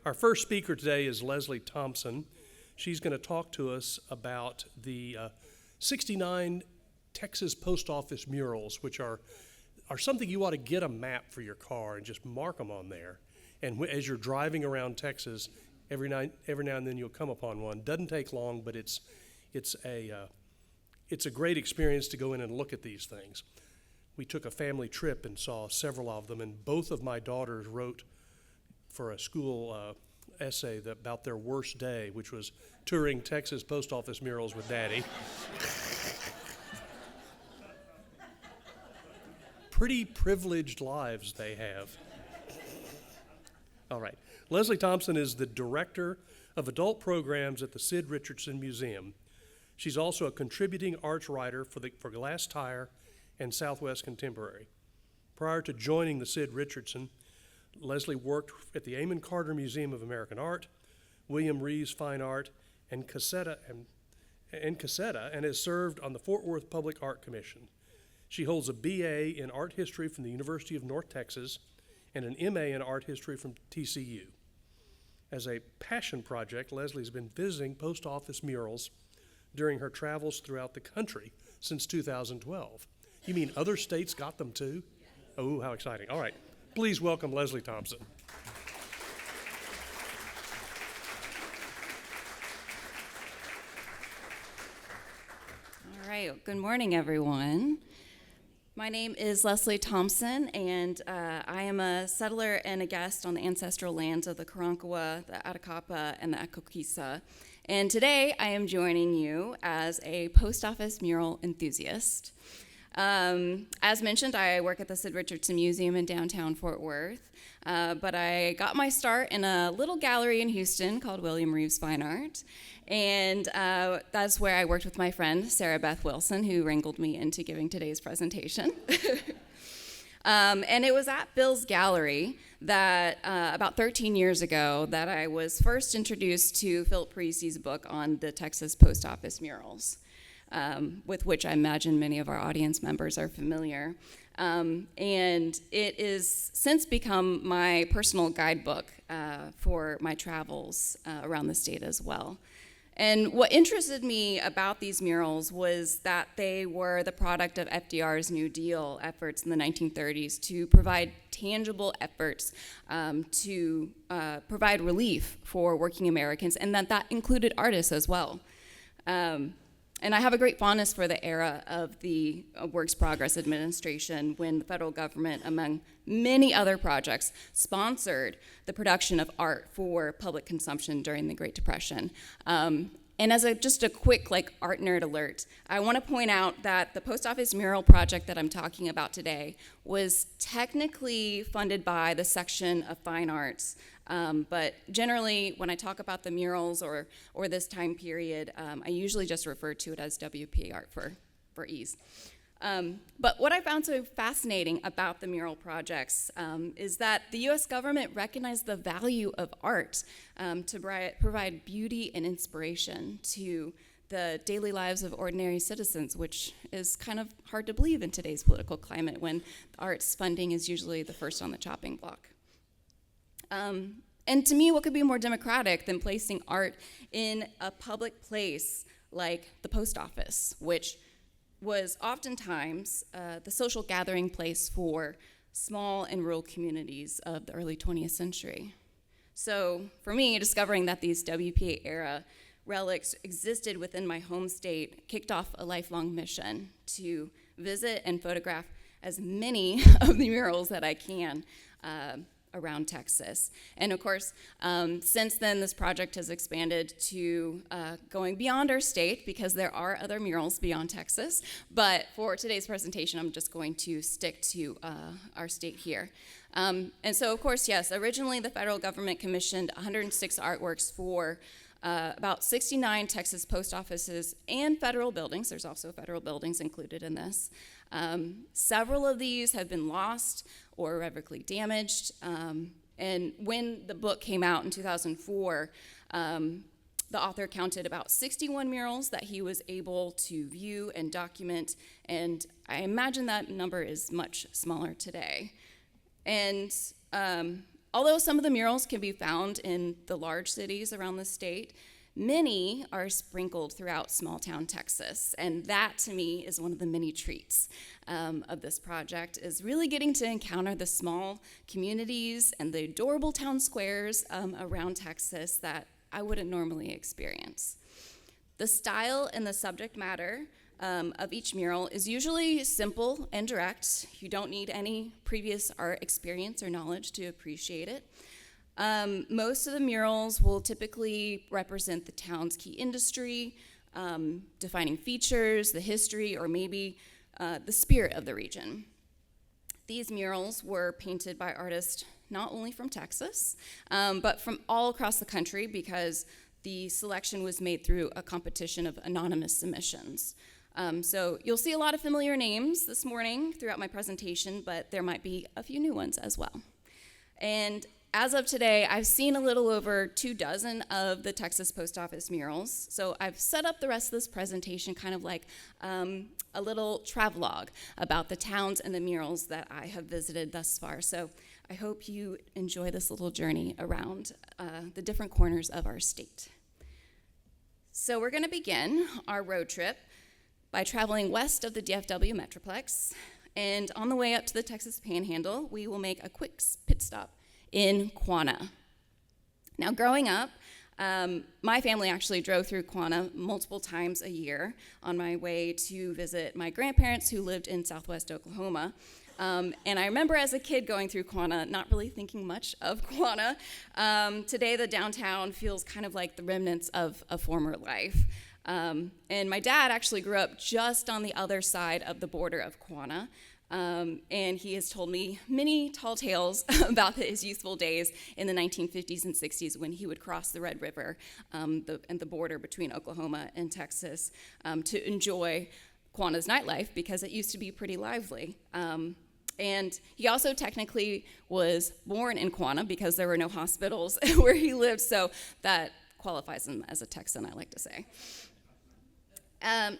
Our first speaker today is Leslie Thompson. She's going to talk to us about the 69 Texas post office murals, which are something you ought to get a map for your car and just mark them on there. And as you're driving around Texas, every now and then you'll come upon one. Doesn't take long, but it's a great experience to go in and look at these things. We took a family trip and saw several of them, and both of my daughters wrote for a school essay about their worst day, which was touring Texas post office murals with Daddy. Pretty privileged lives they have. All right. Leslie Thompson is the director of adult programs at the Sid Richardson Museum. She's also a contributing arts writer for Glass Tire and Southwest Contemporary. Prior to joining the Sid Richardson, Leslie worked at the Amon Carter Museum of American Art, William Reeves Fine Art, and Cassetta, and has served on the Fort Worth Public Art Commission. She holds a BA in art history from the University of North Texas and an MA in art history from TCU. As a passion project, Leslie's been visiting post office murals during her travels throughout the country since 2012. You mean other states got them too? Oh, how exciting. All right. Please welcome Leslie Thompson. All right. Good morning, everyone. My name is Leslie Thompson, and I am a settler and a guest on the ancestral lands of the Karankawa, the Atacapa, and the Akokisa. And today I am joining you as a post office mural enthusiast. As mentioned, I work at the Sid Richardson Museum in downtown Fort Worth, but I got my start in a little gallery in Houston called William Reeves Fine Art, and that's where I worked with my friend Sarah Beth Wilson, who wrangled me into giving today's presentation. And it was at Bill's Gallery that about 13 years ago that I was first introduced to Philip Parisi's book on the Texas post office murals. With which I imagine many of our audience members are familiar. And it is since become my personal guidebook for my travels around the state as well. And what interested me about these murals was that they were the product of FDR's New Deal efforts in the 1930s to provide tangible efforts to provide relief for working Americans, and that included artists as well. And I have a great fondness for the era of the Works Progress Administration when the federal government, among many other projects, sponsored the production of art for public consumption during the Great Depression. And as just a quick art nerd alert, I want to point out that the post office mural project that I'm talking about today was technically funded by the section of Fine Arts. But generally, when I talk about the murals or this time period, I usually just refer to it as WPA art for ease. But what I found so fascinating about the mural projects is that the U.S. government recognized the value of art to provide beauty and inspiration to the daily lives of ordinary citizens, which is kind of hard to believe in today's political climate when arts funding is usually the first on the chopping block. And to me, what could be more democratic than placing art in a public place like the post office, which was oftentimes the social gathering place for small and rural communities of the early 20th century. So for me, discovering that these WPA-era relics existed within my home state kicked off a lifelong mission to visit and photograph as many of the murals that I can around Texas. And of course, since then, this project has expanded to going beyond our state because there are other murals beyond Texas. But for today's presentation, I'm just going to stick to our state here. And so, of course, yes, originally the federal government commissioned 106 artworks for about 69 Texas post offices and federal buildings. There's also federal buildings included in this. Several of these have been lost or irrevocably damaged. And when the book came out in 2004, the author counted about 61 murals that he was able to view and document, and I imagine that number is much smaller today. And Although some of the murals can be found in the large cities around the state, many are sprinkled throughout small town Texas, and that to me is one of the many treats of this project, is really getting to encounter the small communities and the adorable town squares around Texas that I wouldn't normally experience. The style and the subject matter of each mural is usually simple and direct. You don't need any previous art experience or knowledge to appreciate it. Most of the murals will typically represent the town's key industry, defining features, the history, or maybe the spirit of the region. These murals were painted by artists not only from Texas, but from all across the country, because the selection was made through a competition of anonymous submissions. So you'll see a lot of familiar names this morning throughout my presentation, but there might be a few new ones as well. And as of today, I've seen a little over 24 of the Texas Post Office murals. So I've set up the rest of this presentation kind of like a little travelogue about the towns and the murals that I have visited thus far. So I hope you enjoy this little journey around the different corners of our state. So we're gonna begin our road trip by traveling west of the DFW Metroplex. And on the way up to the Texas Panhandle, we will make a quick pit stop in Quanah. Now, growing up, my family actually drove through Quanah multiple times a year on my way to visit my grandparents who lived in southwest Oklahoma. And I remember as a kid going through Quanah, not really thinking much of Quanah. Today, the downtown feels kind of like the remnants of a former life. And my dad actually grew up just on the other side of the border of Quanah. And he has told me many tall tales about his youthful days in the 1950s and 60s when he would cross the Red River and the border between Oklahoma and Texas to enjoy Quanah's nightlife, because it used to be pretty lively. And he also technically was born in Quanah because there were no hospitals where he lived, so that qualifies him as a Texan, I like to say.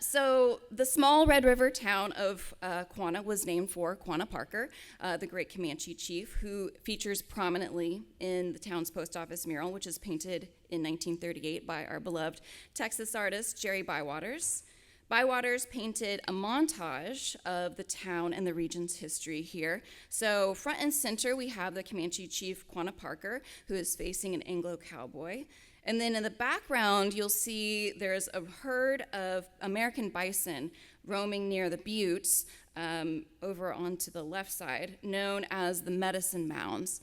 So the small Red River town of Quanah was named for Quanah Parker, the great Comanche chief, who features prominently in the town's post office mural, which is painted in 1938 by our beloved Texas artist, Jerry Bywaters. Bywaters painted a montage of the town and the region's history here. So front and center, we have the Comanche chief, Quanah Parker, who is facing an Anglo cowboy. And then in the background, you'll see there's a herd of American bison roaming near the buttes over onto the left side, known as the Medicine Mounds,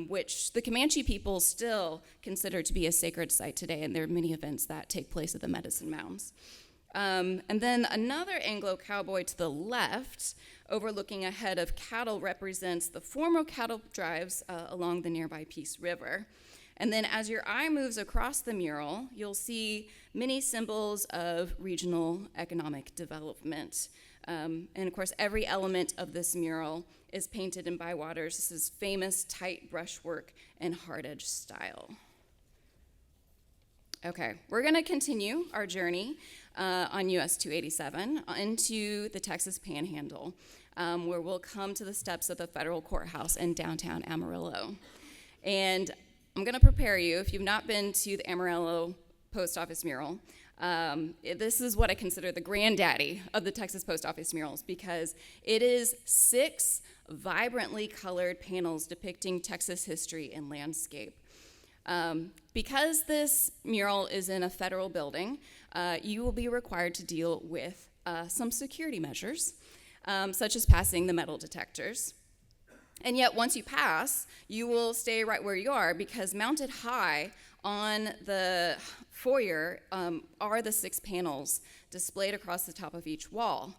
which the Comanche people still consider to be a sacred site today, and there are many events that take place at the Medicine Mounds. And then another Anglo cowboy to the left, overlooking a head of cattle, represents the former cattle drives along the nearby Peace River. And then as your eye moves across the mural, you'll see many symbols of regional economic development. And of course, every element of this mural is painted in Bywaters' famous tight brushwork and hard edge style. Okay, we're gonna continue our journey on US 287 into the Texas Panhandle, where we'll come to the steps of the federal courthouse in downtown Amarillo. And I'm gonna prepare you, if you've not been to the Amarillo post office mural, this is what I consider the granddaddy of the Texas post office murals, because it is 6 vibrantly colored panels depicting Texas history and landscape. Because this mural is in a federal building, you will be required to deal with some security measures, such as passing the metal detectors. And yet, once you pass, you will stay right where you are, because mounted high on the foyer are the 6 panels displayed across the top of each wall.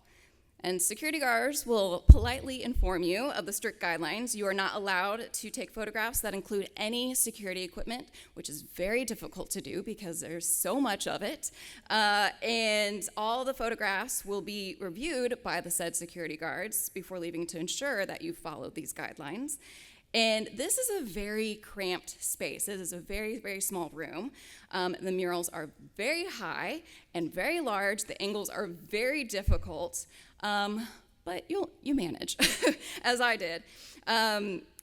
And security guards will politely inform you of the strict guidelines. You are not allowed to take photographs that include any security equipment, which is very difficult to do because there's so much of it. And all the photographs will be reviewed by the said security guards before leaving to ensure that you followed these guidelines. And this is a very cramped space. It is a very, very small room. The murals are very high and very large. The angles are very difficult. But you manage, as I did.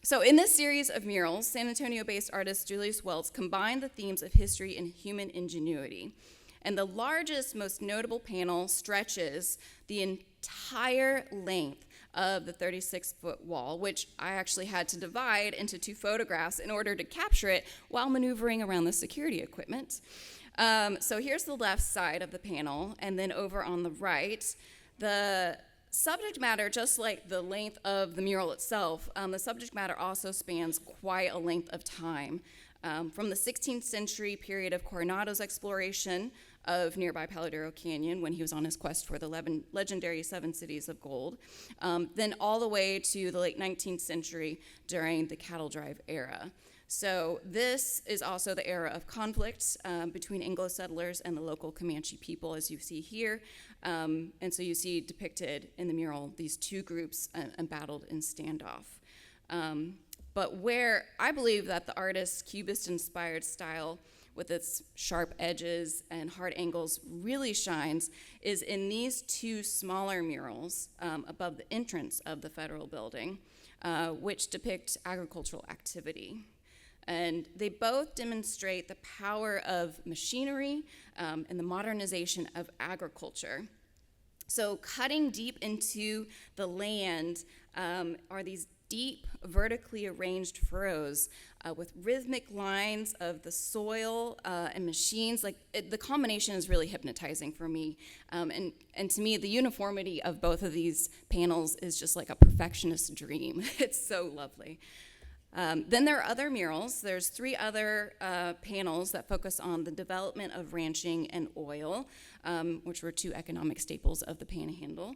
So in this series of murals, San Antonio-based artist Julius Welts combined the themes of history and human ingenuity. And the largest, most notable panel stretches the entire length of the 36-foot wall, which I actually had to divide into 2 photographs in order to capture it while maneuvering around the security equipment. So here's the left side of the panel, and then over on the right, the subject matter, just like the length of the mural itself, the subject matter also spans quite a length of time. From the 16th century period of Coronado's exploration of nearby Paladero Canyon when he was on his quest for the legendary 7 cities of gold, then all the way to the late 19th century during the cattle drive era. So this is also the era of conflict between Anglo settlers and the local Comanche people, as you see here. And so you see depicted in the mural these 2 groups embattled in standoff. But where I believe that the artist's Cubist-inspired style with its sharp edges and hard angles really shines is in these 2 smaller murals above the entrance of the federal building, which depict agricultural activity. And they both demonstrate the power of machinery and the modernization of agriculture. So cutting deep into the land are these deep, vertically arranged furrows with rhythmic lines of the soil and machines. The combination is really hypnotizing for me. And to me, the uniformity of both of these panels is just like a perfectionist dream. It's so lovely. Then there are other murals. There's 3 other panels that focus on the development of ranching and oil, which were 2 economic staples of the Panhandle.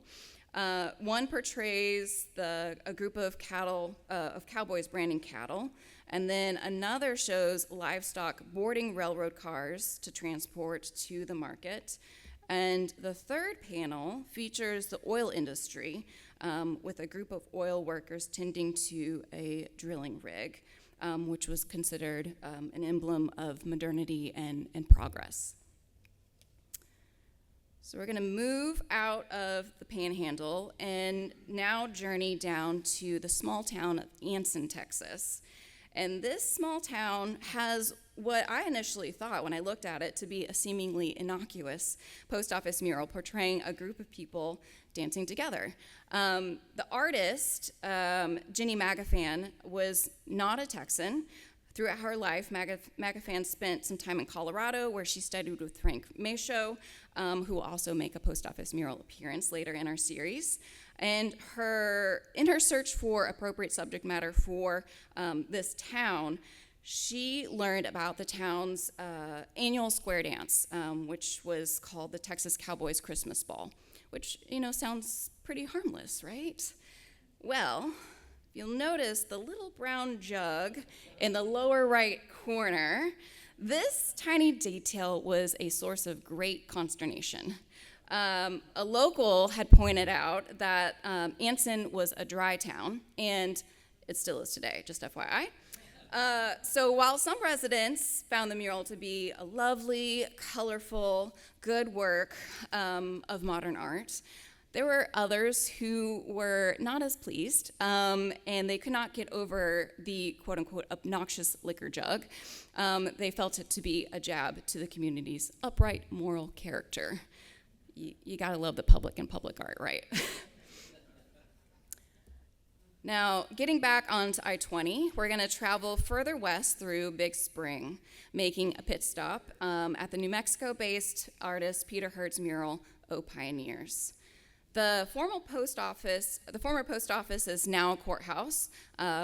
One portrays a group of cowboys branding cattle, and then another shows livestock boarding railroad cars to transport to the market. And the third panel features the oil industry with a group of oil workers tending to a drilling rig, which was considered an emblem of modernity and progress. So we're going to move out of the Panhandle and now journey down to the small town of Anson, Texas. And this small town has what I initially thought when I looked at it to be a seemingly innocuous post office mural portraying a group of people dancing together. The artist, Jenny Magafan, was not a Texan. Throughout her life, Magafan spent some time in Colorado where she studied with Frank Macho, who will also make a post office mural appearance later in our series. And in her search for appropriate subject matter for this town, she learned about the town's annual square dance, which was called the Texas Cowboys Christmas Ball, which, sounds pretty harmless, right? Well, you'll notice the little brown jug in the lower right corner. This tiny detail was a source of great consternation. A local had pointed out that Anson was a dry town, and it still is today, just FYI. So while some residents found the mural to be a lovely, colorful, good work of modern art, there were others who were not as pleased, and they could not get over the quote-unquote obnoxious liquor jug. They felt it to be a jab to the community's upright moral character. You gotta love the public and public art, right? Now, getting back onto I-20, we're gonna travel further west through Big Spring, making a pit stop at the New Mexico-based artist Peter Hurd's mural, "Oh Pioneers." The former post office is now a courthouse,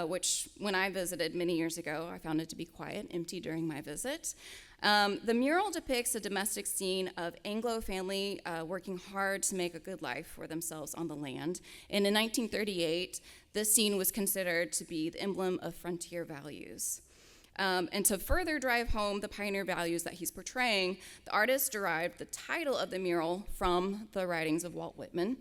which when I visited many years ago, I found it to be quiet, empty during my visit. The mural depicts a domestic scene of Anglo family working hard to make a good life for themselves on the land. And in 1938, this scene was considered to be the emblem of frontier values. And to further drive home the pioneer values that he's portraying, the artist derived the title of the mural from the writings of Walt Whitman,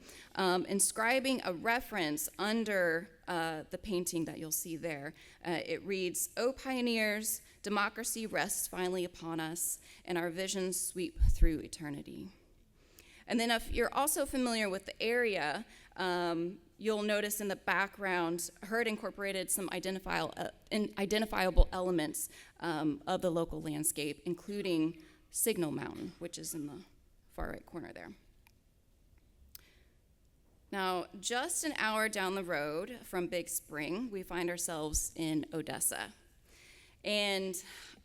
inscribing a reference under the painting that you'll see there. It reads, "O pioneers, democracy rests finally upon us, and our visions sweep through eternity." And then if you're also familiar with the area, You'll notice in the background, Hurd incorporated some identifiable elements of the local landscape, including Signal Mountain, which is in the far right corner there. Now, just an hour down the road from Big Spring, we find ourselves in Odessa. And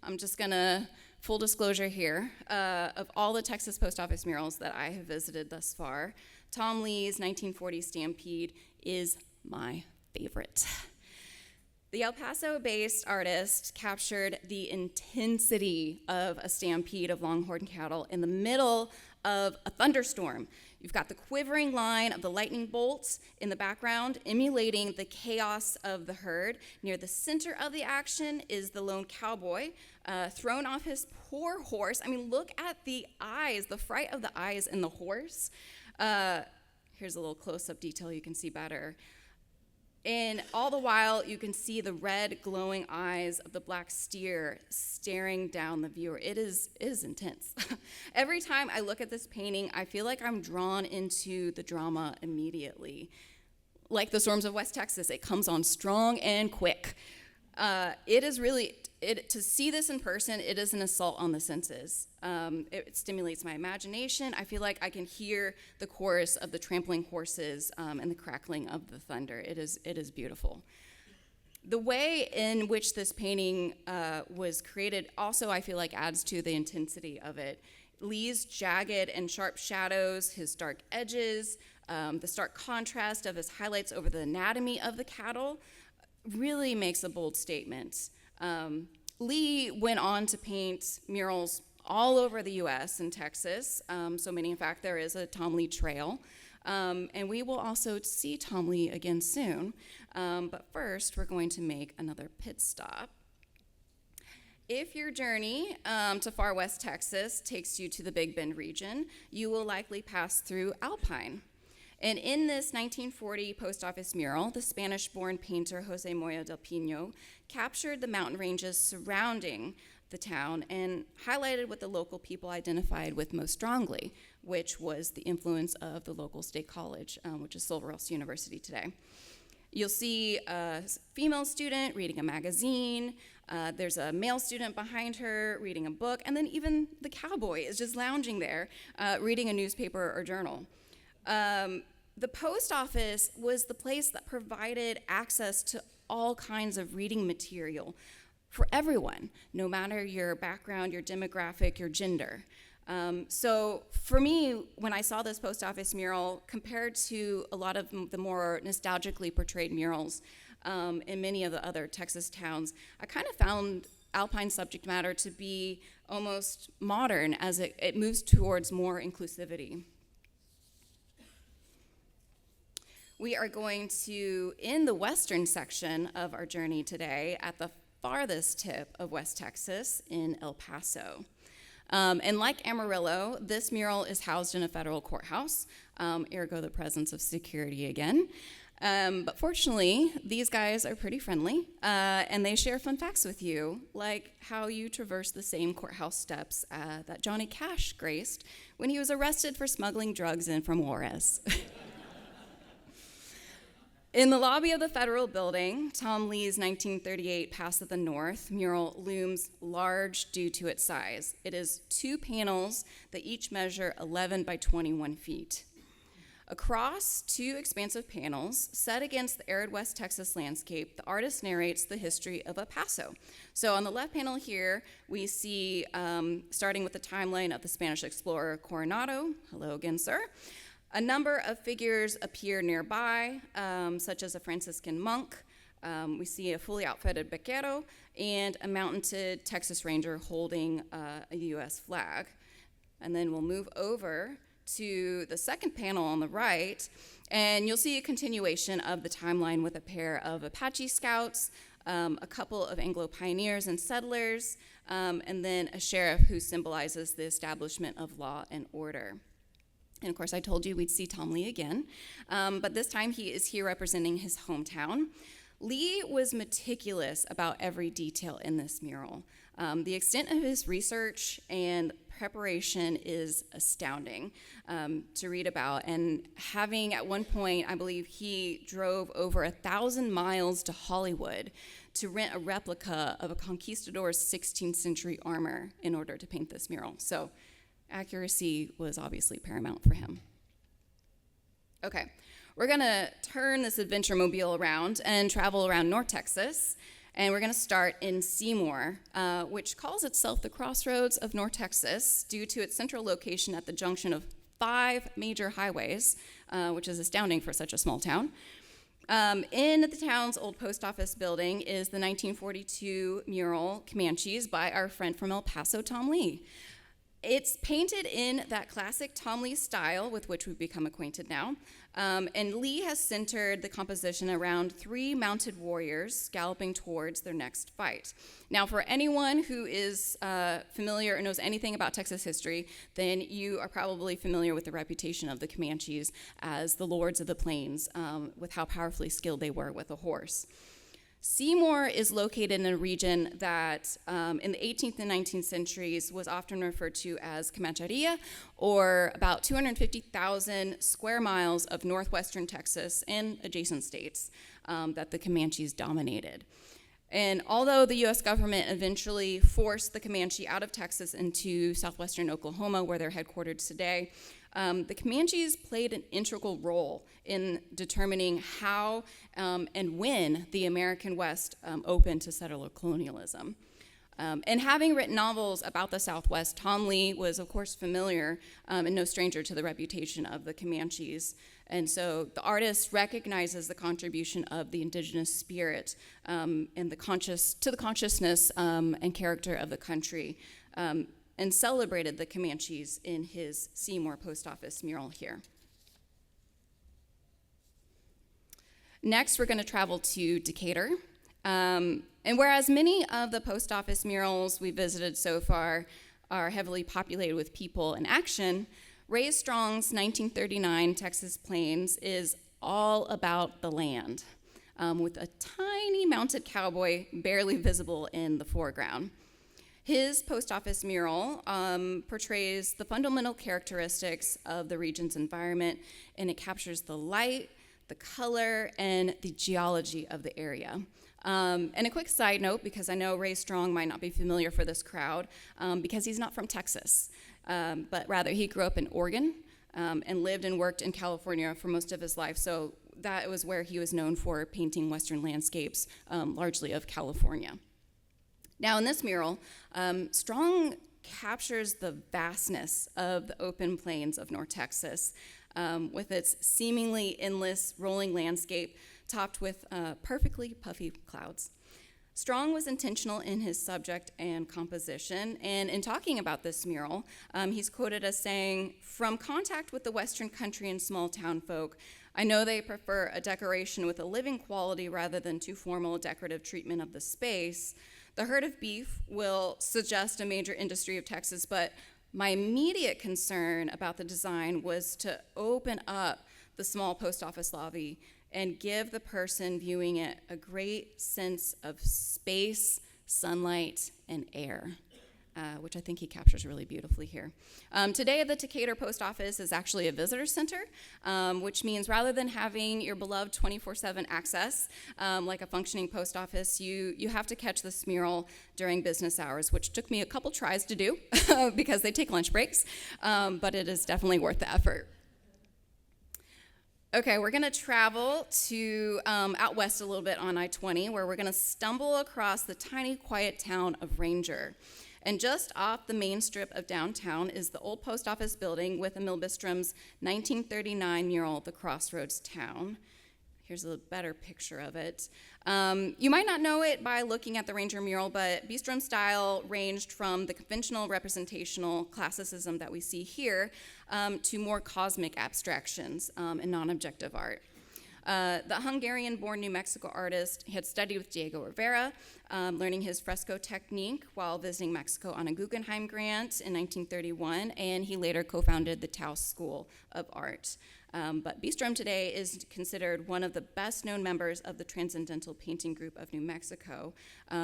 I'm just gonna, full disclosure here, of all the Texas Post Office murals that I have visited thus far, Tom Lee's 1940 Stampede is my favorite. The El Paso-based artist captured the intensity of a stampede of longhorn cattle in the middle of a thunderstorm. You've got the quivering line of the lightning bolts in the background, emulating the chaos of the herd. Near the center of the action is the lone cowboy, thrown off his poor horse. I mean, look at the eyes, the fright of the eyes in the horse. Here's a little close-up detail you can see better. And all the while, you can see the red glowing eyes of the black steer staring down the viewer. It is intense. Every time I look at this painting, I feel like I'm drawn into the drama immediately. Like the storms of West Texas, it comes on strong and quick. It is really, to see this in person, it is an assault on the senses. It stimulates my imagination. I feel like I can hear the chorus of the trampling horses and the crackling of the thunder. It is beautiful. The way in which this painting was created also, I feel like, adds to the intensity of it. Lee's jagged and sharp shadows, his dark edges, the stark contrast of his highlights over the anatomy of the cattle really makes a bold statement. Lee went on to paint murals all over the U.S. and Texas, so many, in fact, there is a Tom Lee trail. And we will also see Tom Lee again soon. But first, we're going to make another pit stop. If your journey to far west Texas takes you to the Big Bend region, you will likely pass through Alpine. And in this 1940 post office mural, the Spanish-born painter Jose Moya del Pino captured the mountain ranges surrounding the town and highlighted what the local people identified with most strongly, which was the influence of the local state college, which is Silver Ross University today. You'll see a female student reading a magazine, there's a male student behind her reading a book, and then even the cowboy is just lounging there reading a newspaper or journal. The post office was the place that provided access to all kinds of reading material for everyone, no matter your background, your demographic, your gender. So for me, when I saw this post office mural, compared to a lot of the more nostalgically portrayed murals in many of the other Texas towns, I kind of found Alpine subject matter to be almost modern as it moves towards more inclusivity. We are going to end the western section of our journey today at the farthest tip of West Texas in El Paso. And like Amarillo, this mural is housed in a federal courthouse, ergo the presence of security again. But fortunately, these guys are pretty friendly, and they share fun facts with you, like how you traverse the same courthouse steps that Johnny Cash graced when he was arrested for smuggling drugs in from Juarez. In the lobby of the federal building, Tom Lee's 1938 Pass at the North mural looms large due to its size. It is 2 panels that each measure 11 by 21 feet. Across 2 expansive panels, set against the arid West Texas landscape, the artist narrates the history of El Paso. So on the left panel here, we see, starting with the timeline of the Spanish explorer Coronado, hello again, sir, a number of figures appear nearby, such as a Franciscan monk. We see a fully outfitted vaquero and a mounted Texas Ranger holding a U.S. flag. And then we'll move over to the second panel on the right, and you'll see a continuation of the timeline with a pair of Apache scouts, a couple of Anglo pioneers and settlers, and then a sheriff who symbolizes the establishment of law and order. And of course, I told you we'd see Tom Lee again, but this time he is here representing his hometown. Lee was meticulous about every detail in this mural. The extent of his research and preparation is astounding to read about. And having at one point, I believe he drove over 1,000 miles to Hollywood to rent a replica of a conquistador's 16th century armor in order to paint this mural. So accuracy was obviously paramount for him. Okay, we're gonna turn this adventure mobile around and travel around North Texas. And we're gonna start in Seymour, which calls itself the Crossroads of North Texas due to its central location at the junction of 5 major highways, which is astounding for such a small town. In the town's old post office building is the 1942 mural Comanches by our friend from El Paso, Tom Lee. It's painted in that classic Tom Lee style with which we've become acquainted now. And Lee has centered the composition around 3 mounted warriors galloping towards their next fight. Now, for anyone who is familiar or knows anything about Texas history, then you are probably familiar with the reputation of the Comanches as the lords of the plains, with how powerfully skilled they were with a horse. Seymour is located in a region that in the 18th and 19th centuries was often referred to as Comancheria, or about 250,000 square miles of northwestern Texas and adjacent states that the Comanches dominated. And although the U.S. government eventually forced the Comanche out of Texas into southwestern Oklahoma, where they're headquartered today, the Comanches played an integral role in determining how and when the American West opened to settler colonialism. And having written novels about the Southwest, Tom Lee was, of course, familiar and no stranger to the reputation of the Comanches. And so the artist recognizes the contribution of the indigenous spirit and to the consciousness and character of the country, and celebrated the Comanches in his Seymour post office mural here. Next, we're going to travel to Decatur. And whereas many of the post office murals we visited so far are heavily populated with people and action, Ray Strong's 1939 Texas Plains is all about the land, with a tiny mounted cowboy barely visible in the foreground. His post office mural portrays the fundamental characteristics of the region's environment, and it captures the light, the color, and the geology of the area. And a quick side note, because I know Ray Strong might not be familiar for this crowd, because he's not from Texas, but rather he grew up in Oregon and lived and worked in California for most of his life. So that was where he was known for painting Western landscapes, largely of California. Now, in this mural, Strong captures the vastness of the open plains of North Texas, with its seemingly endless rolling landscape topped with perfectly puffy clouds. Strong was intentional in his subject and composition, and in talking about this mural, he's quoted as saying, "From contact with the Western country and small town folk, I know they prefer a decoration with a living quality rather than too formal decorative treatment of the space. The herd of beef will suggest a major industry of Texas, but my immediate concern about the design was to open up the small post office lobby and give the person viewing it a great sense of space, sunlight, and air," which I think he captures really beautifully here. Today, the Decatur Post Office is actually a visitor center, which means rather than having your beloved 24/7 access, like a functioning post office, you have to catch this mural during business hours, which took me a couple tries to do because they take lunch breaks, but it is definitely worth the effort. Okay, we're gonna travel to out west a little bit on I-20, where we're gonna stumble across the tiny, quiet town of Ranger. And just off the main strip of downtown is the old post office building with Emil Bystrom's 1939 mural, The Crossroads Town. Here's a better picture of it. You might not know it by looking at the Ranger mural, but Bystrom's style ranged from the conventional representational classicism that we see here to more cosmic abstractions and non-objective art. The Hungarian-born New Mexico artist had studied with Diego Rivera, learning his fresco technique while visiting Mexico on a Guggenheim grant in 1931, and he later co-founded the Taos School of Art. But Bistrom today is considered one of the best-known members of the Transcendental Painting Group of New Mexico,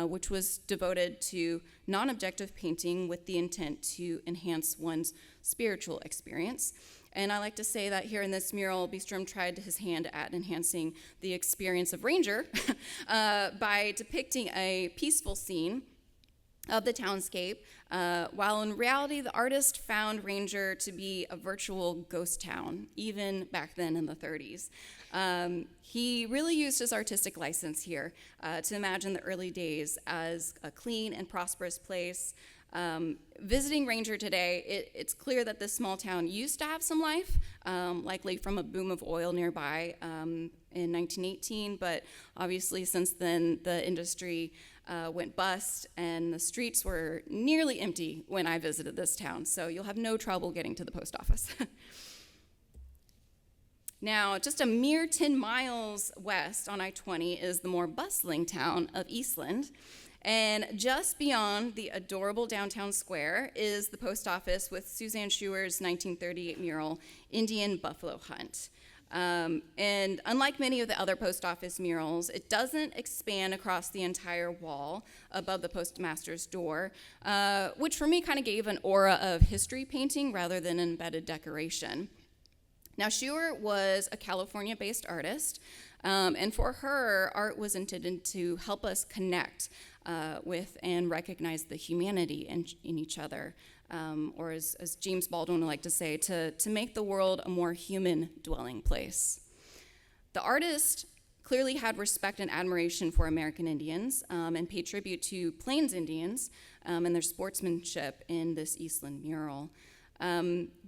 which was devoted to non-objective painting with the intent to enhance one's spiritual experience. And I like to say that here in this mural, Bistrom tried his hand at enhancing the experience of Ranger by depicting a peaceful scene of the townscape, while in reality, the artist found Ranger to be a virtual ghost town, even back then in the 30s. He really used his artistic license here to imagine the early days as a clean and prosperous place. Visiting Ranger today, it's clear that this small town used to have some life, likely from a boom of oil nearby in 1918, but obviously since then the industry went bust and the streets were nearly empty when I visited this town, so you'll have no trouble getting to the post office. Now, just a mere 10 miles west on I-20 is the more bustling town of Eastland. And just beyond the adorable downtown square is the post office with Suzanne Schuer's 1938 mural, Indian Buffalo Hunt. And unlike many of the other post office murals, it doesn't expand across the entire wall above the postmaster's door, which for me kind of gave an aura of history painting rather than embedded decoration. Now, Schuer was a California-based artist, and for her, art was intended to help us connect with and recognize the humanity in each other, or as James Baldwin would like to say, to make the world a more human dwelling place. The artist clearly had respect and admiration for American Indians and paid tribute to Plains Indians and their sportsmanship in this Eastland mural.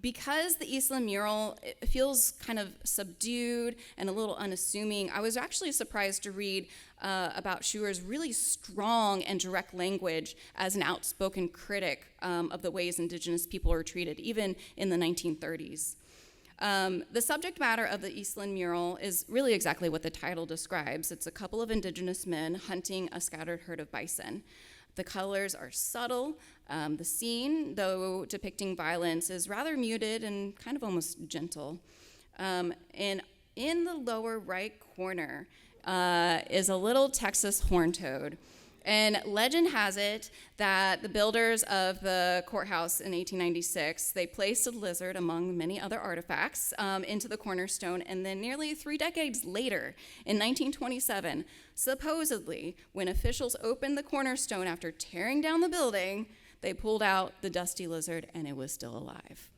Because the Eastland mural, it feels kind of subdued and a little unassuming, I was actually surprised to read about Schuer's really strong and direct language as an outspoken critic of the ways indigenous people are treated, even in the 1930s. The subject matter of the Eastland mural is really exactly what the title describes. It's a couple of indigenous men hunting a scattered herd of bison. The colors are subtle. The scene, though depicting violence, is rather muted and kind of almost gentle. And in the lower right corner is a little Texas horned toad. And legend has it that the builders of the courthouse in 1896, they placed a lizard among many other artifacts into the cornerstone, and then nearly 3 decades later, in 1927, supposedly, when officials opened the cornerstone after tearing down the building, they pulled out the dusty lizard and it was still alive.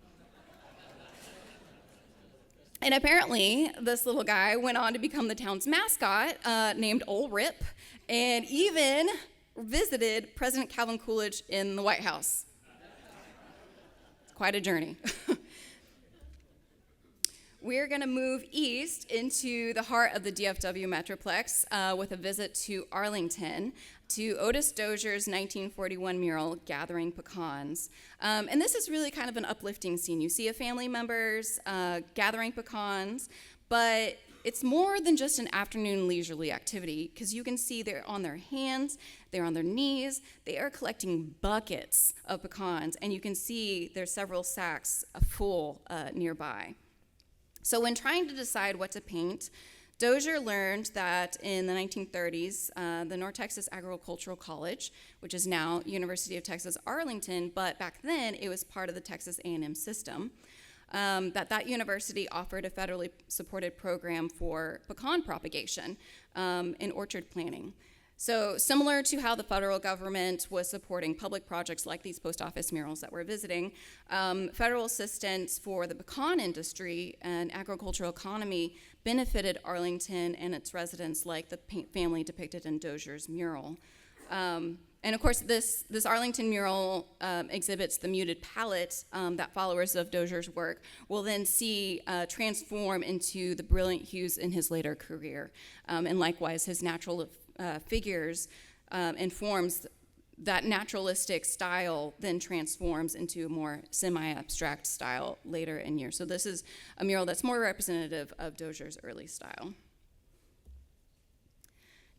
And apparently, this little guy went on to become the town's mascot, named Ol' Rip, and even visited President Calvin Coolidge in the White House. Quite a journey. We're going to move east into the heart of the DFW Metroplex with a visit to Arlington, to Otis Dozier's 1941 mural, Gathering Pecans. And this is really kind of an uplifting scene. You see family members gathering pecans, but it's more than just an afternoon leisurely activity, because you can see they're on their hands, they're on their knees, they are collecting buckets of pecans, and you can see there's several sacks full nearby. So when trying to decide what to paint, Dozier learned that in the 1930s, the North Texas Agricultural College, which is now University of Texas Arlington, but back then it was part of the Texas A&M system, that university offered a federally supported program for pecan propagation and orchard planting. So similar to how the federal government was supporting public projects like these post office murals that we're visiting, federal assistance for the pecan industry and agricultural economy benefited Arlington and its residents, like the family depicted in Dozier's mural. And of course, this Arlington mural exhibits the muted palette that followers of Dozier's work will then see transform into the brilliant hues in his later career. And likewise, his natural figures and forms, that naturalistic style then transforms into a more semi-abstract style later in years. So this is a mural that's more representative of Dozier's early style.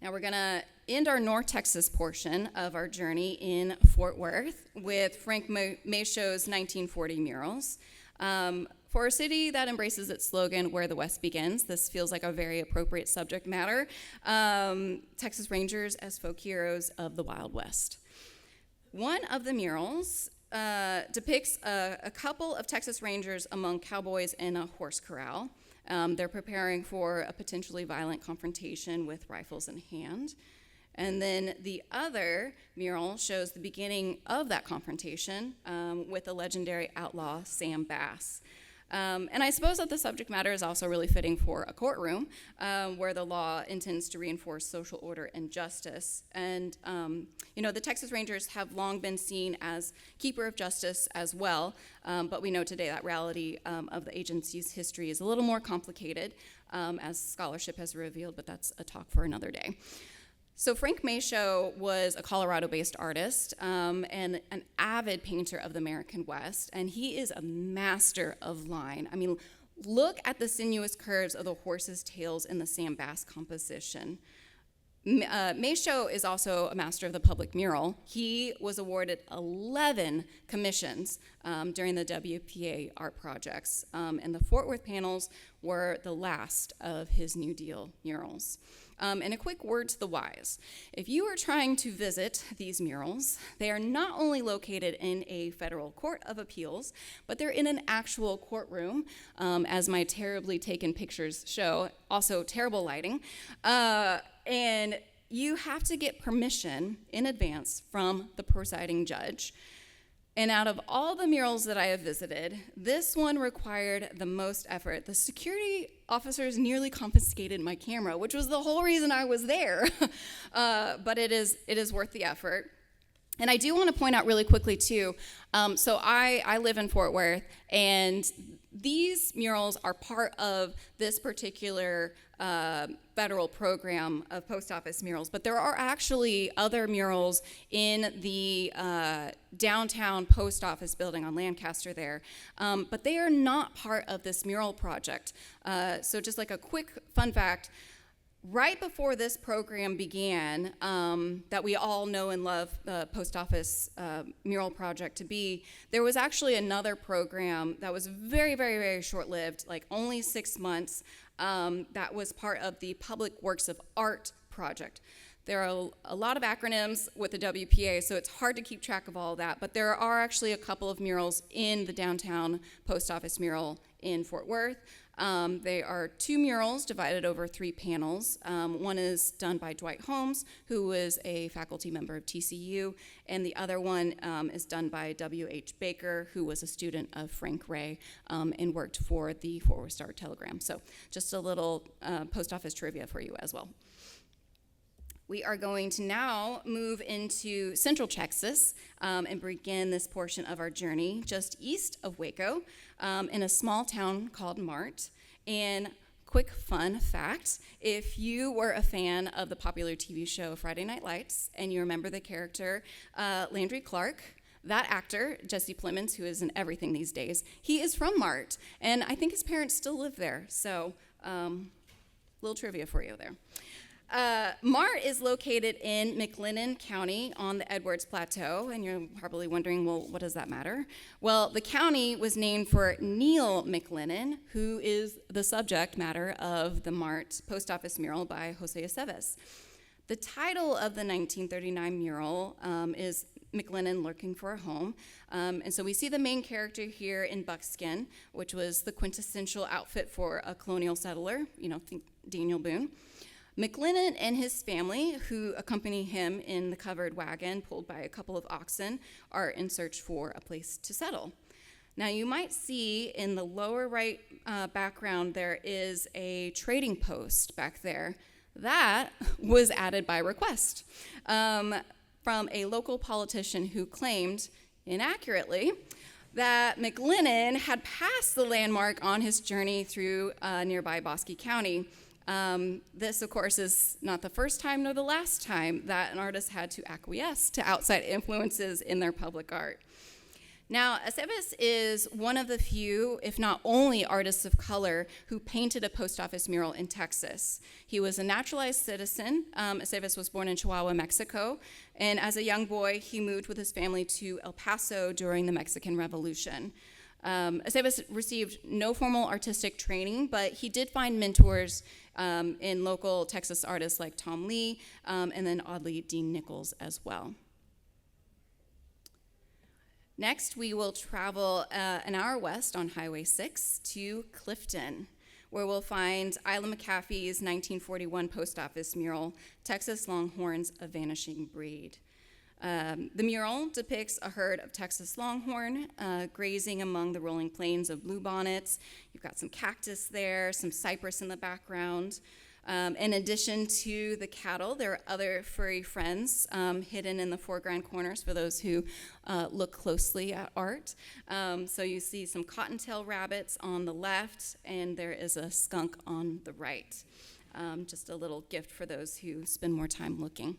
Now we're gonna end our North Texas portion of our journey in Fort Worth with Frank Maysho's 1940 murals. For a city that embraces its slogan, "Where the West Begins," this feels like a very appropriate subject matter. Texas Rangers as folk heroes of the Wild West. One of the murals depicts a couple of Texas Rangers among cowboys in a horse corral. They're preparing for a potentially violent confrontation with rifles in hand. And then the other mural shows the beginning of that confrontation with the legendary outlaw Sam Bass. And I suppose that the subject matter is also really fitting for a courtroom where the law intends to reinforce social order and justice. And, the Texas Rangers have long been seen as keeper of justice as well, but we know today that reality of the agency's history is a little more complicated, as scholarship has revealed, but that's a talk for another day. So Frank Maysho was a Colorado-based artist and an avid painter of the American West, and he is a master of line. I mean, look at the sinuous curves of the horses' tails in the Sam Bass composition. Maysho is also a master of the public mural. He was awarded 11 commissions during the WPA art projects, and the Fort Worth panels were the last of his New Deal murals. And a quick word to the wise. If you are trying to visit these murals, they are not only located in a federal court of appeals, but they're in an actual courtroom, as my terribly taken pictures show, also terrible lighting. And you have to get permission in advance from the presiding judge. And out of all the murals that I have visited, this one required the most effort. The security officers nearly confiscated my camera, which was the whole reason I was there. But it is worth the effort. And I do want to point out really quickly, too, so I live in Fort Worth, and these murals are part of this particular federal program of post office murals, but there are actually other murals in the downtown post office building on Lancaster there, but they are not part of this mural project. So just like a quick fun fact, right before this program began, that we all know and love the post office mural project to be, there was actually another program that was very, very, very short-lived, like only 6 months, that was part of the Public Works of Art project. There are a lot of acronyms with the WPA, so it's hard to keep track of all that, but there are actually a couple of murals in the downtown post office mural in Fort Worth. They are 2 murals divided over 3 panels. One is done by Dwight Holmes, who was a faculty member of TCU, and the other one is done by W.H. Baker, who was a student of Frank Ray and worked for the Fort Worth Star-Telegram. So just a little post office trivia for you as well. We are going to now move into Central Texas and begin this portion of our journey just east of Waco in a small town called Mart. And quick fun fact, if you were a fan of the popular TV show Friday Night Lights and you remember the character Landry Clark, that actor, Jesse Plemons, who is in everything these days, he is from Mart, and I think his parents still live there. So little trivia for you there. Mart is located in McLennan County on the Edwards Plateau, and you're probably wondering, well, what does that matter? Well, the county was named for Neil McLennan, who is the subject matter of the Mart post office mural by Jose Aceves. The title of the 1939 mural is McLennan Looking for a Home, and so we see the main character here in buckskin, which was the quintessential outfit for a colonial settler, think Daniel Boone. McLennan and his family, who accompany him in the covered wagon pulled by a couple of oxen, are in search for a place to settle. Now, you might see in the lower right background there is a trading post back there. That was added by request from a local politician who claimed, inaccurately, that McLennan had passed the landmark on his journey through nearby Bosque County. This, of course, is not the first time nor the last time that an artist had to acquiesce to outside influences in their public art. Now, Aceves is one of the few, if not only, artists of color who painted a post office mural in Texas. He was a naturalized citizen. Aceves was born in Chihuahua, Mexico, and as a young boy, he moved with his family to El Paso during the Mexican Revolution. Aceves received no formal artistic training, but he did find mentors in local Texas artists like Tom Lee, and then oddly, Dean Nichols as well. Next, we will travel an hour west on Highway 6 to Clifton, where we'll find Isla McAfee's 1941 post office mural, Texas Longhorns, A Vanishing Breed. The mural depicts a herd of Texas longhorn grazing among the rolling plains of bluebonnets. You've got some cactus there, some cypress in the background. In addition to the cattle, there are other furry friends hidden in the foreground corners for those who look closely at art. So you see some cottontail rabbits on the left, and there is a skunk on the right. Just a little gift for those who spend more time looking.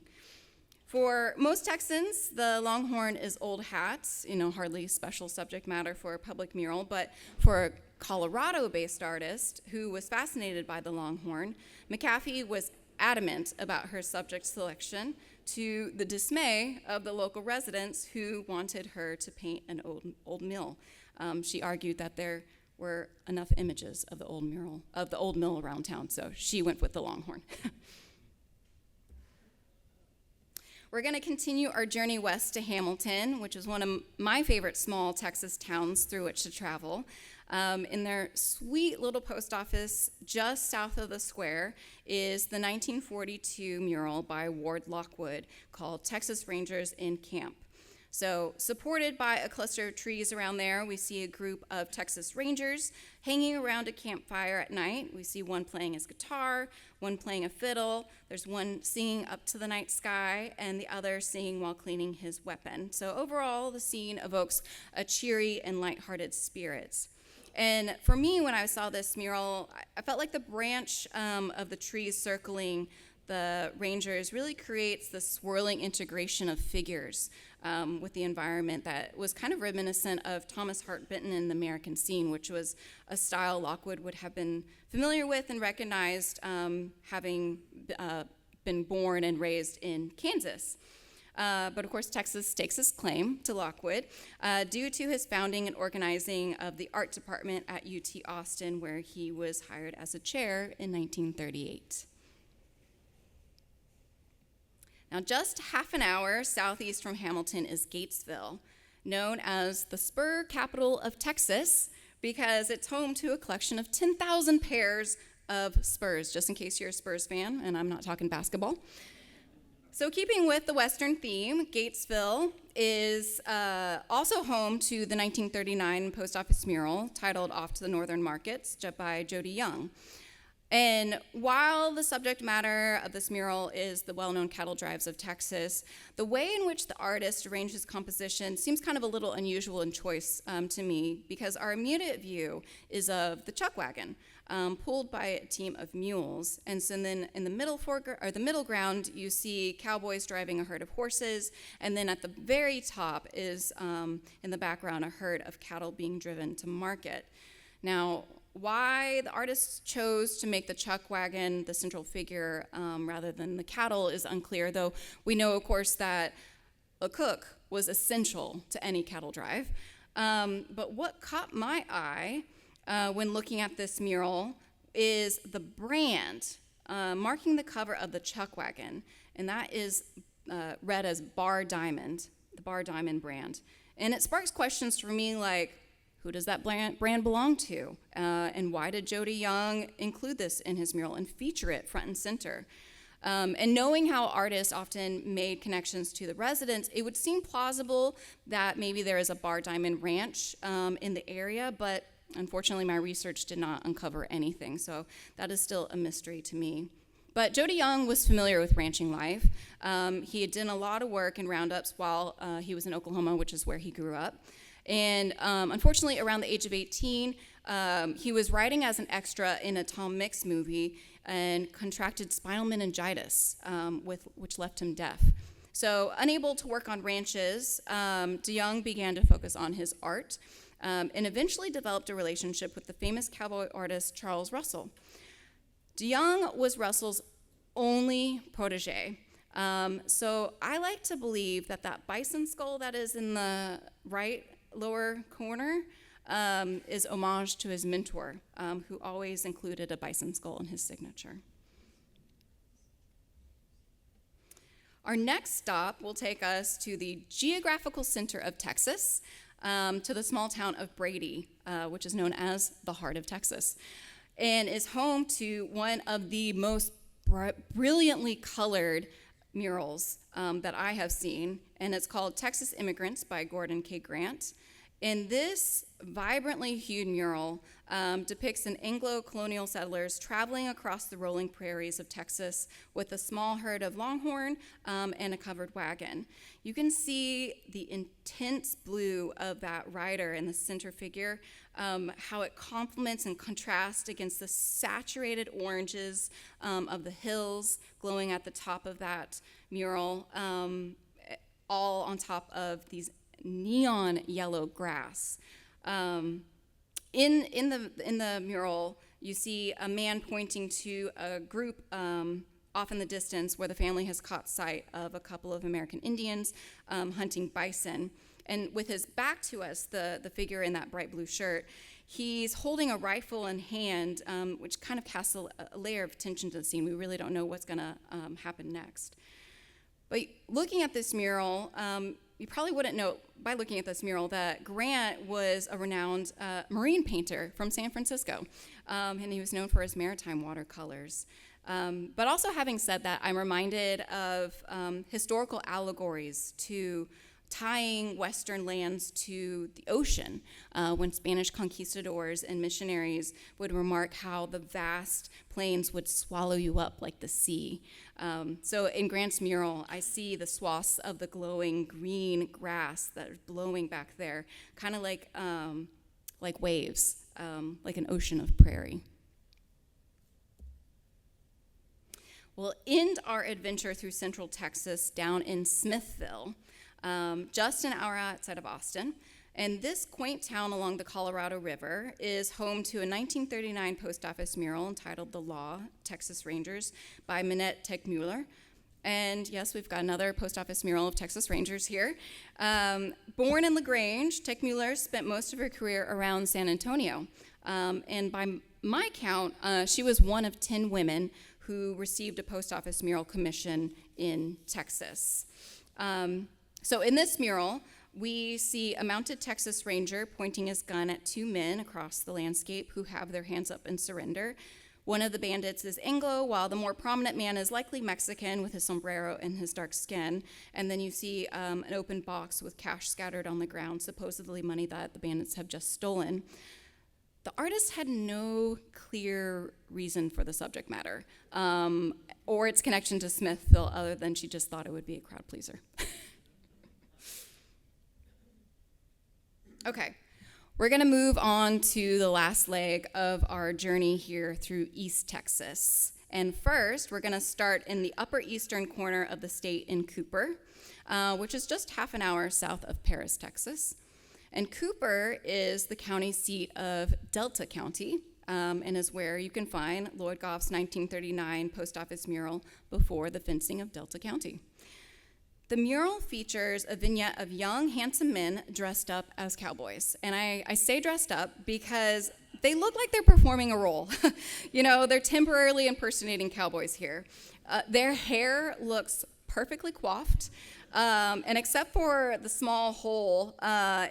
For most Texans, the longhorn is old hat, hardly special subject matter for a public mural, but for a Colorado-based artist who was fascinated by the longhorn, McAfee was adamant about her subject selection to the dismay of the local residents who wanted her to paint an old mill. She argued that there were enough images of the old mill around town, so she went with the longhorn. We're going to continue our journey west to Hamilton, which is one of my favorite small Texas towns through which to travel. In their sweet little post office just south of the square is the 1942 mural by Ward Lockwood called Texas Rangers in Camp. So, supported by a cluster of trees around there, we see a group of Texas Rangers hanging around a campfire at night. We see one playing his guitar, one playing a fiddle, there's one singing up to the night sky, and the other singing while cleaning his weapon. So overall, the scene evokes a cheery and lighthearted spirit. And for me, when I saw this mural, I felt like the branch of the trees circling the Rangers really creates this swirling integration of figures with the environment that was kind of reminiscent of Thomas Hart Benton in the American Scene, which was a style Lockwood would have been familiar with and recognized, having been born and raised in Kansas. But of course, Texas stakes his claim to Lockwood due to his founding and organizing of the art department at UT Austin, where he was hired as a chair in 1938. Now, just half an hour southeast from Hamilton is Gatesville, known as the spur capital of Texas because it's home to a collection of 10,000 pairs of spurs, just in case you're a Spurs fan, and I'm not talking basketball. So keeping with the Western theme, Gatesville is also home to the 1939 post office mural titled Off to the Northern Markets by Jody Young. And while the subject matter of this mural is the well-known cattle drives of Texas, the way in which the artist arranged his composition seems kind of a little unusual in choice to me, because our immediate view is of the chuck wagon, pulled by a team of mules. And so then in the middle ground, you see cowboys driving a herd of horses, and then at the very top is, in the background, a herd of cattle being driven to market. Now, why the artist chose to make the chuck wagon the central figure rather than the cattle is unclear, though we know, of course, that a cook was essential to any cattle drive. But what caught my eye when looking at this mural is the brand marking the cover of the chuck wagon, and that is read as Bar Diamond, the Bar Diamond brand. And it sparks questions for me like, who does that brand belong to? And why did Jody Young include this in his mural and feature it front and center? And knowing how artists often made connections to the residents, it would seem plausible that maybe there is a Bar Diamond ranch in the area, but unfortunately my research did not uncover anything, so that is still a mystery to me. But Jody Young was familiar with ranching life. He had done a lot of work in roundups while he was in Oklahoma, which is where he grew up. And unfortunately, around the age of 18, he was writing as an extra in a Tom Mix movie and contracted spinal meningitis, which left him deaf. So unable to work on ranches, DeYoung began to focus on his art and eventually developed a relationship with the famous cowboy artist Charles Russell. DeYoung was Russell's only protege. So I like to believe that that bison skull that is in the right lower corner is homage to his mentor, who always included a bison skull in his signature. Our next stop will take us to the geographical center of Texas, to the small town of Brady, which is known as the heart of Texas, and is home to one of the most brilliantly colored murals that I have seen, and it's called Texas Immigrants by Gordon K. Grant. And this vibrantly hued mural depicts an Anglo-colonial settlers traveling across the rolling prairies of Texas with a small herd of longhorn and a covered wagon. You can see the intense blue of that rider in the center figure, how it complements and contrasts against the saturated oranges of the hills glowing at the top of that mural, all on top of these neon yellow grass. In the mural, you see a man pointing to a group off in the distance where the family has caught sight of a couple of American Indians hunting bison. And with his back to us, the figure in that bright blue shirt, he's holding a rifle in hand, which kind of casts a layer of tension to the scene. We really don't know what's going to happen next. But looking at this mural, you probably wouldn't know by looking at this mural that Grant was a renowned marine painter from San Francisco, and he was known for his maritime watercolors. But also, having said that, I'm reminded of historical allegories to tying Western lands to the ocean, when Spanish conquistadors and missionaries would remark how the vast plains would swallow you up like the sea. So in Grant's mural, I see the swaths of the glowing green grass that are blowing back there, kind of like waves, like an ocean of prairie. We'll end our adventure through Central Texas down in Smithville, just an hour outside of Austin. And this quaint town along the Colorado River is home to a 1939 post office mural entitled The Law, Texas Rangers by Minette Techmuller. And yes, we've got another post office mural of Texas Rangers here. Born in LaGrange, Techmuller spent most of her career around San Antonio. And by my count, she was one of 10 women who received a post office mural commission in Texas. So in this mural, we see a mounted Texas Ranger pointing his gun at two men across the landscape who have their hands up in surrender. One of the bandits is Anglo, while the more prominent man is likely Mexican with his sombrero and his dark skin. And then you see an open box with cash scattered on the ground, supposedly money that the bandits have just stolen. The artist had no clear reason for the subject matter or its connection to Smithville, other than she just thought it would be a crowd pleaser. Okay, we're gonna move on to the last leg of our journey here through East Texas. And first, we're gonna start in the upper eastern corner of the state in Cooper, which is just half an hour south of Paris, Texas. And Cooper is the county seat of Delta County, and is where you can find Lloyd Goff's 1939 post office mural before the fencing of Delta County. The mural features a vignette of young, handsome men dressed up as cowboys. And I say dressed up because they look like they're performing a role. You know, they're temporarily impersonating cowboys here. Their hair looks perfectly coiffed, and except for the small hole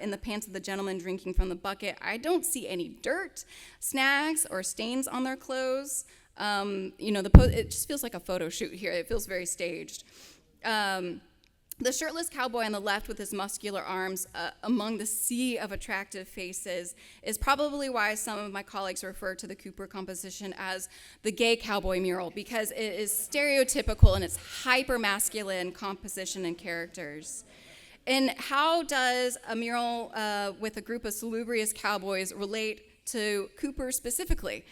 in the pants of the gentleman drinking from the bucket, I don't see any dirt, snags, or stains on their clothes. You know, it just feels like a photo shoot here. It feels very staged. The shirtless cowboy on the left with his muscular arms among the sea of attractive faces is probably why some of my colleagues refer to the Cooper composition as the gay cowboy mural, because it is stereotypical in its hyper-masculine composition and characters. And how does a mural with a group of salubrious cowboys relate to Cooper specifically?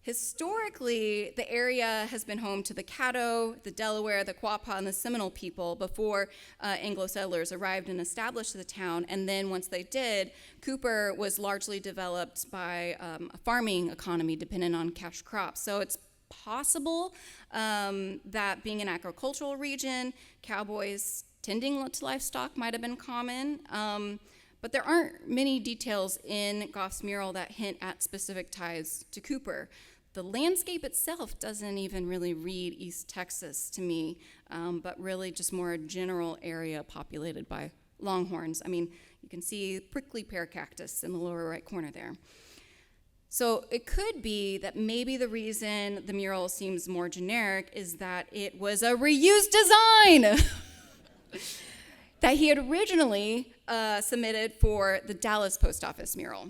Historically, the area has been home to the Caddo, the Delaware, the Quapaw, and the Seminole people before Anglo settlers arrived and established the town. And then once they did, Cooper was largely developed by a farming economy dependent on cash crops. So it's possible that being an agricultural region, cowboys tending to livestock might have been common. But there aren't many details in Goff's mural that hint at specific ties to Cooper. The landscape itself doesn't even really read East Texas to me, but really just more a general area populated by longhorns. I mean, you can see prickly pear cactus in the lower right corner there. So it could be that maybe the reason the mural seems more generic is that it was a reused design that he had originally submitted for the Dallas post office mural.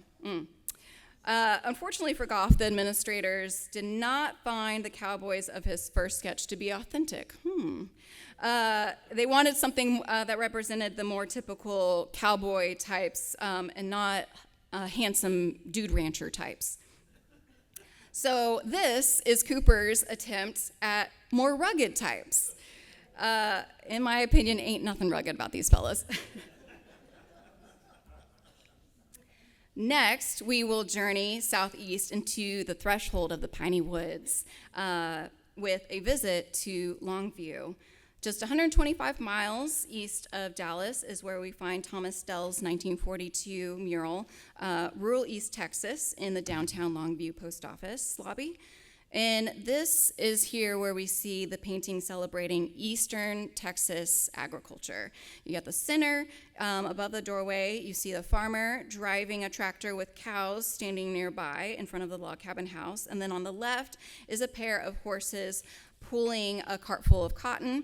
Unfortunately for Goff, the administrators did not find the cowboys of his first sketch to be authentic. They wanted something that represented the more typical cowboy types and not handsome dude rancher types. So this is Cooper's attempt at more rugged types. In my opinion, ain't nothing rugged about these fellas. Next, we will journey southeast into the threshold of the piney woods with a visit to Longview. Just 125 miles east of Dallas is where we find Thomas Stell's 1942 mural, Rural East Texas, in the downtown Longview post office lobby. And this is here where we see the painting celebrating Eastern Texas agriculture. You got the center, above the doorway, you see the farmer driving a tractor with cows standing nearby in front of the log cabin house. And then on the left is a pair of horses pulling a cart full of cotton,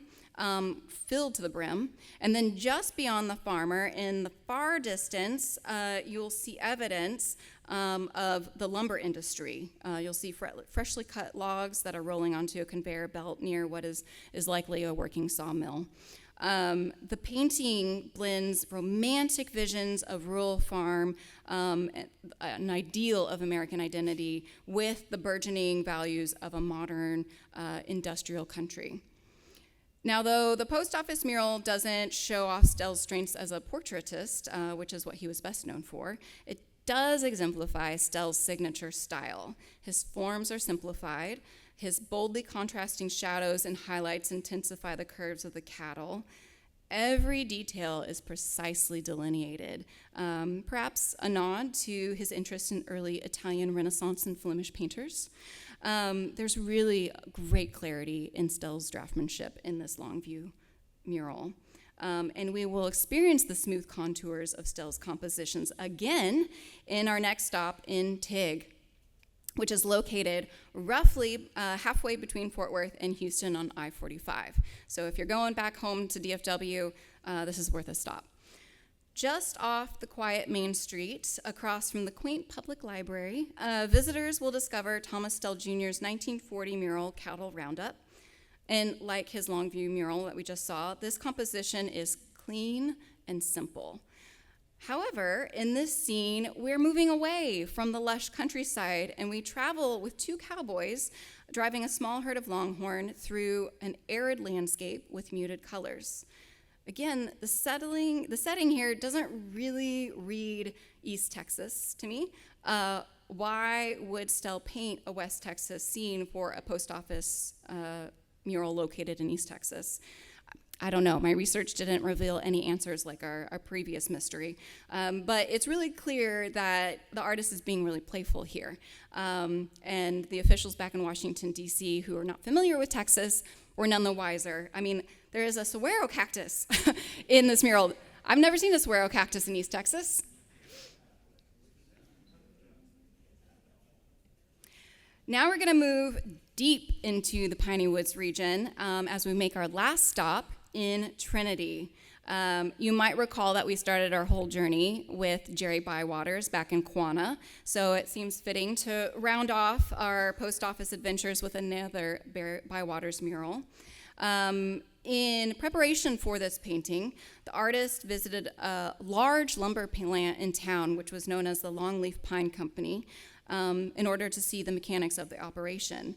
filled to the brim. And then just beyond the farmer, in the far distance, you'll see evidence of the lumber industry. You'll see freshly cut logs that are rolling onto a conveyor belt near what is likely a working sawmill. The painting blends romantic visions of rural farm, an ideal of American identity, with the burgeoning values of a modern industrial country. Now, though the post office mural doesn't show off Stell's strengths as a portraitist, which is what he was best known for, it does exemplify Stell's signature style. His forms are simplified. His boldly contrasting shadows and highlights intensify the curves of the cattle. Every detail is precisely delineated, perhaps a nod to his interest in early Italian Renaissance and Flemish painters. There's really great clarity in Stell's draftsmanship in this Longview mural. And we will experience the smooth contours of Stell's compositions again in our next stop in Tig, which is located roughly halfway between Fort Worth and Houston on I-45. So if you're going back home to DFW, this is worth a stop. Just off the quiet main street, across from the quaint public library, visitors will discover Thomas Stell Jr.'s 1940 mural, Cattle Roundup. And like his Longview mural that we just saw, this composition is clean and simple. However, in this scene, we're moving away from the lush countryside, and we travel with two cowboys driving a small herd of longhorn through an arid landscape with muted colors. Again, the setting here doesn't really read East Texas to me. Why would Stell paint a West Texas scene for a post office mural located in East Texas? I don't know. My research didn't reveal any answers like our previous mystery. But it's really clear that the artist is being really playful here. And the officials back in Washington, D.C., who are not familiar with Texas, were none the wiser. I mean, there is a saguaro cactus in this mural. I've never seen a saguaro cactus in East Texas. Now we're going to move deep into the Piney Woods region as we make our last stop in Trinity. You might recall that we started our whole journey with Jerry Bywaters back in Quanah, so it seems fitting to round off our post office adventures with another Bywaters mural. In preparation for this painting, the artist visited a large lumber plant in town, which was known as the Longleaf Pine Company. in order to see the mechanics of the operation.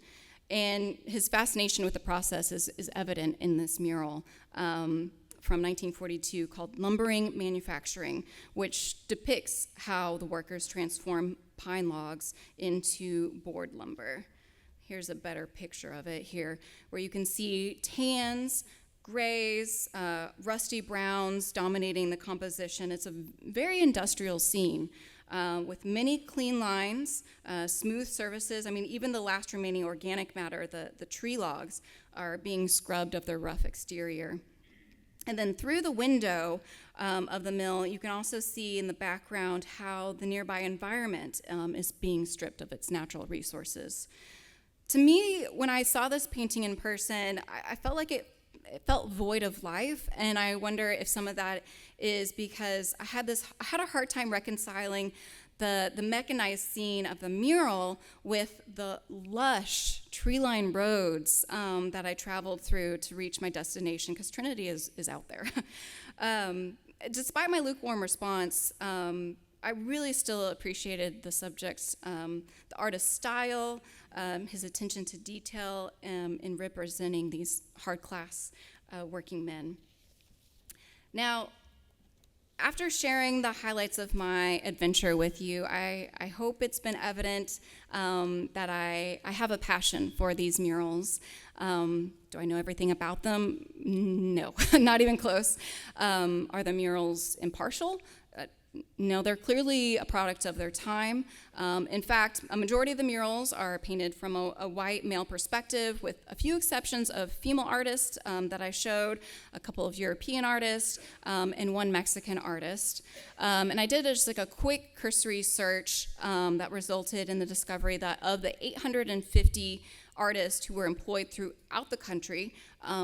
And his fascination with the process is evident in this mural from 1942 called Lumbering Manufacturing, which depicts how the workers transform pine logs into board lumber. Here's a better picture of it here, where you can see tans, grays, rusty browns dominating the composition. It's a very industrial scene with many clean lines, smooth surfaces. I mean, even the last remaining organic matter, the tree logs, are being scrubbed of their rough exterior. And then through the window of the mill, you can also see in the background how the nearby environment is being stripped of its natural resources. To me, when I saw this painting in person, I felt like it felt void of life, and I wonder if some of that is because I had a hard time reconciling the mechanized scene of the mural with the lush tree-lined roads that I traveled through to reach my destination, because Trinity is out there. Despite my lukewarm response, I really still appreciated the subject's, the artist's style, his attention to detail in representing these hard-class working men. Now, after sharing the highlights of my adventure with you, I hope it's been evident that I have a passion for these murals. Do I know everything about them? No, not even close. Are the murals impartial? No, they're clearly a product of their time. In fact, a majority of the murals are painted from a white male perspective, with a few exceptions of female artists that I showed, a couple of European artists, and one Mexican artist. And I did just like a quick cursory search that resulted in the discovery that of the 850 artists who were employed throughout the country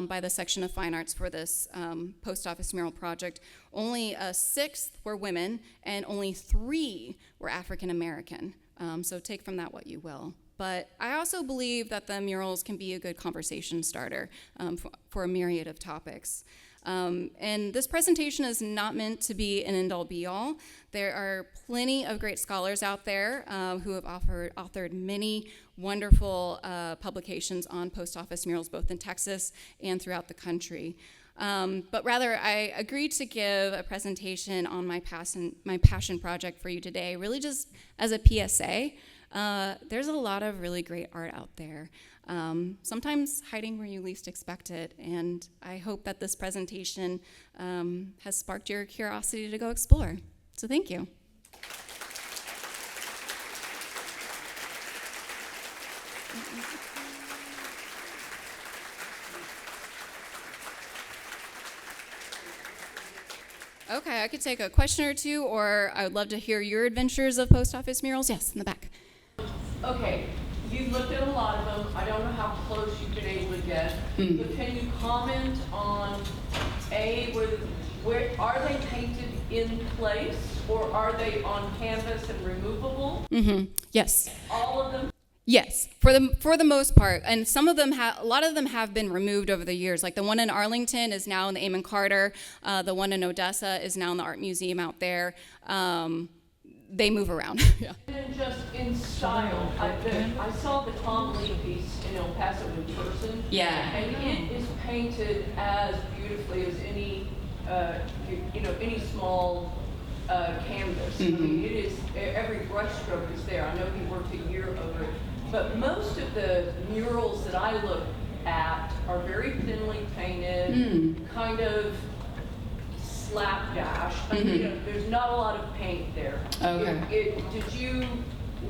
by the Section of Fine Arts for this post office mural project, only a sixth were women and only 3 were African American. So take from that what you will. But I also believe that the murals can be a good conversation starter for a myriad of topics. And this presentation is not meant to be an end-all be-all. There are plenty of great scholars out there who have authored many wonderful publications on post office murals, both in Texas and throughout the country. But rather, I agreed to give a presentation on my passion project for you today, really just as a PSA. There's a lot of really great art out there, sometimes hiding where you least expect it, and I hope that this presentation has sparked your curiosity to go explore. So thank you. Okay, I could take a question or two, or I would love to hear your adventures of post office murals. Yes, in the back. Okay, you've looked at a lot of them. I don't know how close you've been able to get, but can you comment on where are they painted in place, or are they on canvas and removable? Yes. All of them? Yes, for the most part, and some of them a lot of them have been removed over the years. Like the one in Arlington is now in the Amon Carter. The one in Odessa is now in the Art Museum out there. They move around. Yeah. And just in style, I saw the Tom Lee piece in El Paso in person. Yeah. And it is painted as beautifully as any, any small canvas. I mean, it is, every brush stroke is there. I know he worked a year over it. But most of the murals that I look at are very thinly painted, kind of slapdash. I mean, there's not a lot of paint there. Okay. Did you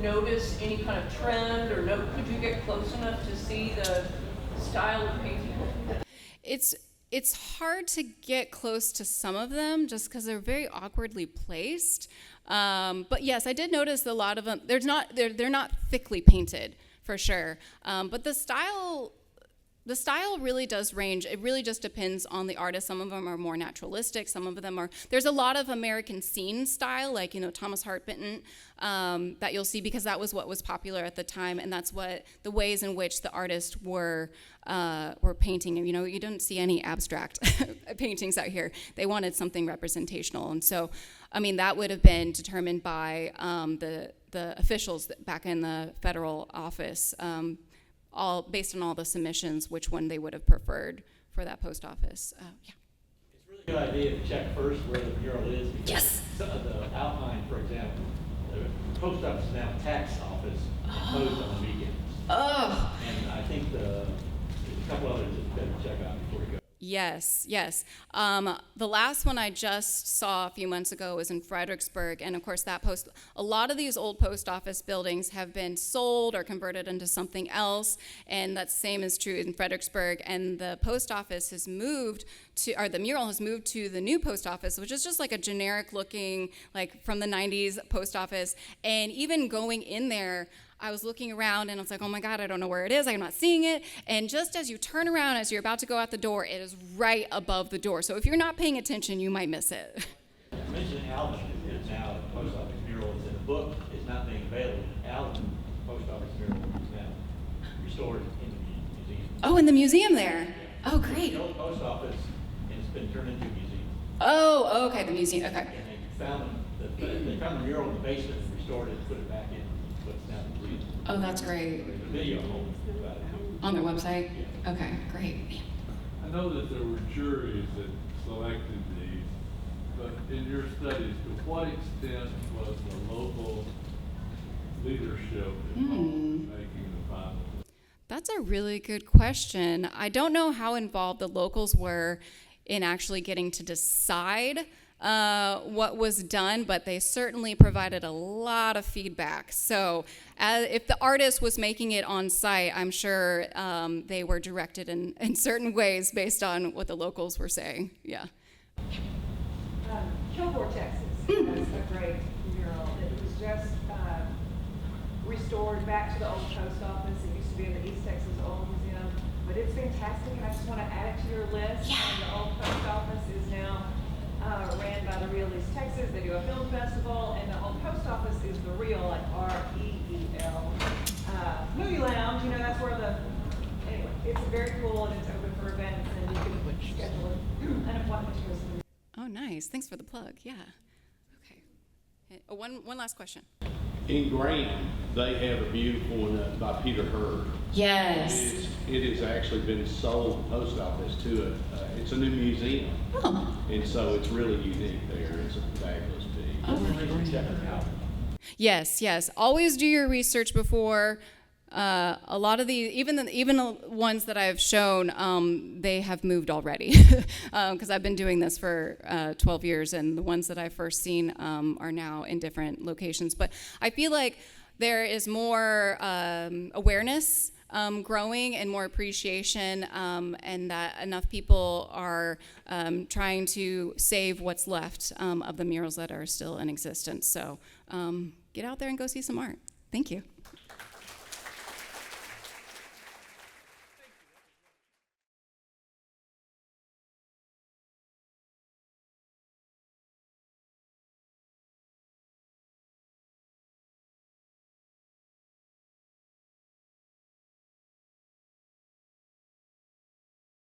notice any kind of trend, or could you get close enough to see the style of painting? It's hard to get close to some of them just because they're very awkwardly placed. But yes, I did notice a lot of them. They're not thickly painted for sure. But the style The style really does range. It really just depends on the artist. Some of them are more naturalistic. Some of them are, there's a lot of American scene style, like, Thomas Hart Benton, that you'll see because that was what was popular at the time, and that's what the ways in which the artists were painting. You don't see any abstract paintings out here. They wanted something representational, and so, that would have been determined by the officials back in the federal office, all based on all the submissions, which one they would have preferred for that post office. Yeah. It's a really good idea to check first where the mural is. Yes. The outline, for example, the post office is now a tax office closed on the weekends. Oh. And I think there's a couple others that you better check out before you go. Yes. The last one I just saw a few months ago was in Fredericksburg, and of course a lot of these old post office buildings have been sold or converted into something else, and that same is true in Fredericksburg, and the post office has moved to, the mural has moved to the new post office, which is just like a generic looking, like from the 90s post office, and even going in there, I was looking around and I was like, oh my God, I don't know where it is. I'm not seeing it. And just as you turn around, as you're about to go out the door, it is right above the door. So if you're not paying attention, you might miss it. Mentioning Alvin is now the post office mural. It's in the book. It's not being available. Alvin post office mural is now restored in the museum. Oh, in the museum there. Oh, great. The old post office, and it's been turned into a museum. Oh, okay, the museum. Okay. And they found the mural in the basement and restored it and put it back in what's now the museum. Oh, that's great. There's a video about it. On their website? Okay, great. I know that there were juries that selected these, but in your studies, to what extent was the local leadership involved in making the final? That's a really good question. I don't know how involved the locals were in actually getting to decide what was done, but they certainly provided a lot of feedback. So if the artist was making it on site, I'm sure they were directed in certain ways based on what the locals were saying. Yeah. Kilgore, Texas has a great mural. It was just restored back to the old post office. It used to be in the East Texas Oil Museum, but it's fantastic, and I just want to add it to your list. Yeah. And the old post office is now ran by the Real East Texas. They do a film festival, and the old post office is the Real, like R-E-E-L, movie lounge. That's where anyway, it's very cool, and it's open for events, and you can schedule an appointment to go see. Oh, nice. Thanks for the plug. Yeah. Okay. Oh, one last question. In Graham, they have a beautiful one by Peter Hurd. Yes. It has actually been sold, the post office, to it's a new museum. Oh. And so it's really unique there. It's a fabulous piece. Check it out. Yes. Always do your research before. A lot of these, even the ones that I've shown, they have moved already, because I've been doing this for 12 years, and the ones that I've first seen are now in different locations. But I feel like there is more awareness growing and more appreciation, and that enough people are trying to save what's left of the murals that are still in existence. So get out there and go see some art. Thank you.